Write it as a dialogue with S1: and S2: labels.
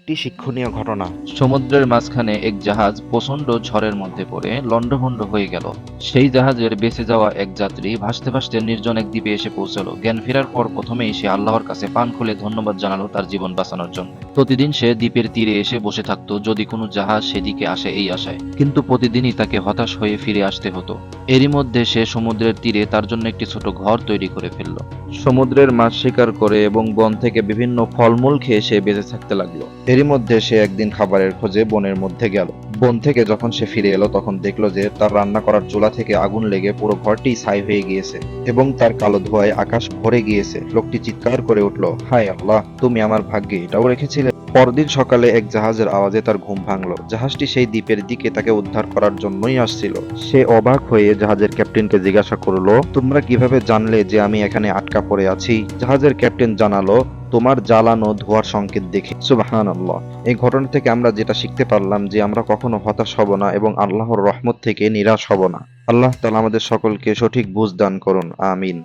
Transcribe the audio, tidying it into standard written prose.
S1: একটি শিক্ষণীয় ঘটনা।
S2: সমুদ্রের মাঝখানে এক জাহাজ প্রচণ্ড ঝড়ের মধ্যে পড়ে লণ্ডভণ্ড হয়ে গেল। সেই জাহাজের বেঁচে যাওয়া এক যাত্রী ভাসতে ভাসতে নির্জন এক দ্বীপে এসে পৌঁছালো। জ্ঞান ফেরার পর প্রথমেই সে আল্লাহর কাছে পান খুলে ধন্যবাদ জানালো তার জীবন বাঁচানোর জন্য। প্রতিদিন সে দ্বীপের তীরে এসে বসে থাকতো, যদি কোনো জাহাজ সেদিকে আসে এই আশায়। কিন্তু প্রতিদিনই তাকে হতাশ হয়ে ফিরে আসতে হতো। এরই মধ্যে সে সমুদ্রের তীরে তার জন্য একটি ছোট ঘর তৈরি করে ফেলল। সমুদ্রের মাছ শিকার করে এবং বন থেকে বিভিন্ন ফলমূল খেয়ে সে বেঁচে থাকতে লাগলো।
S1: এরই মধ্যে সে একদিন খাবারের খোঁজে বনের মধ্যে গেল। বন থেকে যখন সে ফিরে এলো তখন দেখলো যে তার রান্না করার চুলা থেকে আগুন লেগে পুরো ঘরটি ছাই হয়ে গিয়েছে এবং তার কালো ধোঁয়ায় আকাশ ভরে গিয়েছে। লোকটি চিৎকার করে উঠল, হায় আল্লাহ, তুমি আমার ভাগ্যে এটাও রেখেছিলে। পরদিন সকালে এক জাহাজের আওয়াজে তার ঘুম ভাঙলো। জাহাজটি সেই দ্বীপের দিকে তাকে উদ্ধার করার জন্যই আসছিল। সে অবাক হয়ে জাহাজের ক্যাপ্টেনকে জিজ্ঞাসা করলো, তোমরা কিভাবে জানলে যে আমি এখানে আটকা পড়ে আছি? জাহাজের ক্যাপ্টেন জানালো, তোমার জ্বালানো ধোঁয়ার সংকেত দেখে। সুবহানাল্লাহ। এই ঘটনা থেকে আমরা যেটা শিখতে পারলাম যে আমরা কখনো হতাশ হব না এবং আল্লাহর রহমত থেকে নিরাশ হব না। আল্লাহ তাআলা আমাদের সকলকে সঠিক বুঝ দান করুন। আমিন।